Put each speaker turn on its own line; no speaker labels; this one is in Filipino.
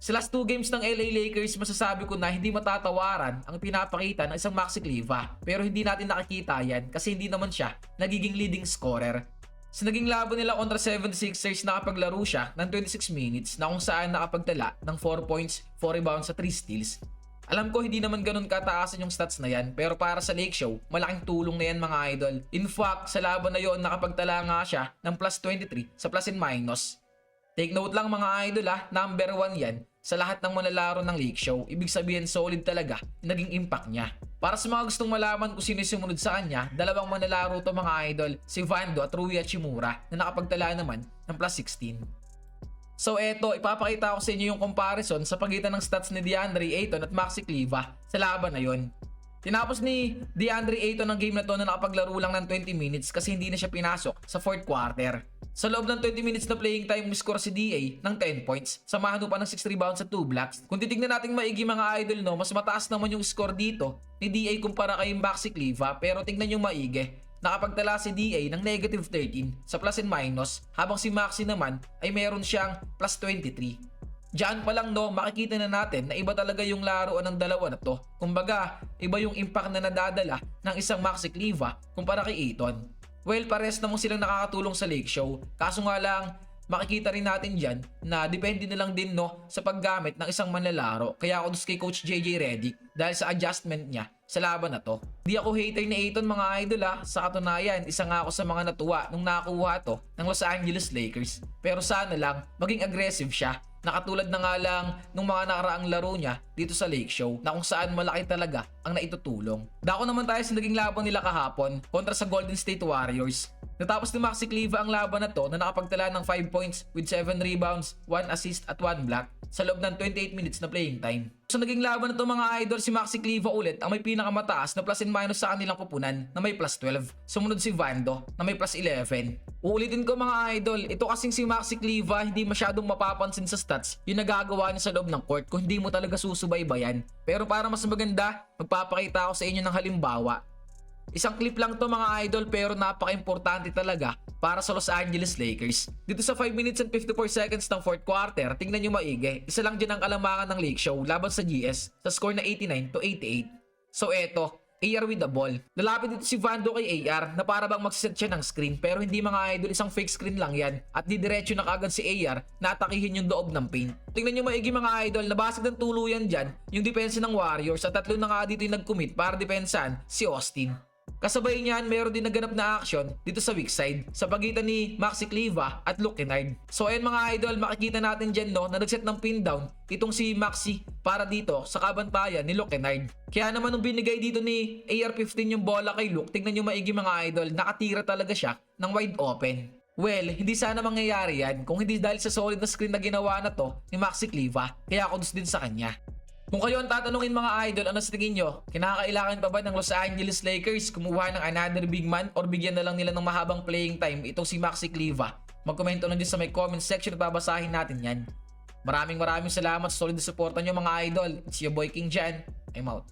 Sa last 2 games ng LA Lakers, masasabi ko na hindi matatawaran ang pinapakita ng isang Maxi Kleber. Pero hindi natin nakikita yan kasi hindi naman siya nagiging leading scorer. Sa naging laban nila kontra 76ers, nakapaglaro siya ng 26 minutes na kung saan nakapagtala ng 4 points, 4 rebounds sa 3 steals. Alam ko hindi naman ganun kataasan yung stats na yan, pero para sa Lake Show, malaking tulong na yan mga idol. In fact, sa laban na yon nakapagtala nga siya ng plus 23 sa plus and minus. Take note lang mga idol number 1 yan sa lahat ng manlalaro ng Lake Show. Ibig sabihin solid talaga naging impact niya. Para sa mga gustong malaman kung sino sumunod sa kanya, dalawang manlalaro to mga idol, si Vando at Rui Hachimura na nakapagtala naman ng plus 16. So eto, ipapakita ko sa inyo yung comparison sa pagitan ng stats ni DeAndre Ayton at Maxi Kleber sa laban na yon. Tinapos ni DeAndre Ayton ang game na to na nakapaglaro lang ng 20 minutes kasi hindi na siya pinasok sa 4th quarter. Sa loob ng 20 minutes na playing time, score si DA ng 10 points. Samahan pa ng 6 rebounds at 2 blocks. Kung titignan natin maigi mga idol no, mas mataas naman yung score dito ni DA kumpara kay Maxi Kleber. Pero tignan yung maigi. Nakapagtala si DA ng negative 13 sa plus and minus habang si Maxi naman ay meron siyang plus 23. Diyan pa lang no, makikita na natin na iba talaga yung laruan ng dalawa na to. Kumbaga, iba yung impact na nadadala ng isang Maxi Kleber kumpara kay Ayton. Well, pares naman silang nakakatulong sa Lake Show. Kaso nga lang, makikita rin natin dyan na depende na lang din no sa paggamit ng isang manlalaro. Kaya ako dus kay Coach JJ Redick dahil sa adjustment niya sa laban na to. Di ako hater ni Ayton mga idol Sa katunayan, isa nga ako sa mga natuwa nung nakakuha to ng Los Angeles Lakers. Pero sana lang, maging aggressive siya. Nakatulad na nga lang nung mga nakaraang laro niya dito sa Lake Show na kung saan malaki talaga ang naitutulong. Dako naman tayo sa naging laban nila kahapon kontra sa Golden State Warriors. Natapos ni Maxi Kleber ang laban na to na nakapagtala ng 5 points with 7 rebounds, 1 assist at 1 block sa loob ng 28 minutes na playing time. Sa naging laban na to mga idol, si Maxi Kleber ulit ang may pinakamataas na plus and minus sa kanilang kupunan na may plus 12. Sumunod si Vando na may plus 11. Uulitin ko mga idol, ito kasing si Maxi Kleber hindi masyadong mapapansin sa stats yung nagagawa niya sa loob ng court kung hindi mo talaga susubaybayan. Pero para mas maganda, magpapakita ako sa inyo ng halimbawa. Isang clip lang to mga idol pero napaka-importante talaga para sa Los Angeles Lakers. Dito sa 5 minutes and 54 seconds ng 4th quarter, tingnan nyo maigi. Isa lang dyan ang kalamangan ng Lake Show laban sa GS sa score na 89-88. So eto, AR with the ball. Lalapit dito si Vando kay AR na para bang magsiset siya ng screen pero hindi mga idol, isang fake screen lang yan at didiretso na kagad si AR na atakihin yung loob ng paint. Tingnan nyo maigi mga idol, nabasag ng tuluyan dyan yung depensa ng Warriors at tatlo na nga dito yung nag-commit para depensahan si Austin. Kasabay niyan, meron din naganap na action dito sa weak side sa pagitan ni Maxi Kleber at Luke Kennard. So ayun mga idol, makikita natin dyan no na nagset ng pin down itong si Maxi para dito sa kabantayan ni Luke Kennard. Kaya naman nung binigay dito ni AR-15 yung bola kay Luke, tingnan nyo maigi mga idol, nakatira talaga siya ng wide open. Well, hindi sana mangyayari yan kung hindi dahil sa solid na screen na ginawa na to ni Maxi Kleber. Kaya ako din sa kanya. Kung kayo ang tatanungin mga idol, ano sa tingin nyo? Kinakailangan pa ba ng Los Angeles Lakers kumuha ng another big man or bigyan na lang nila ng mahabang playing time itong si Maxi Kleber? Magkomento lang din sa may comment section at babasahin natin yan. Maraming salamat sa solid na suporta nyo mga idol. It's your boy King Jan. I'm out.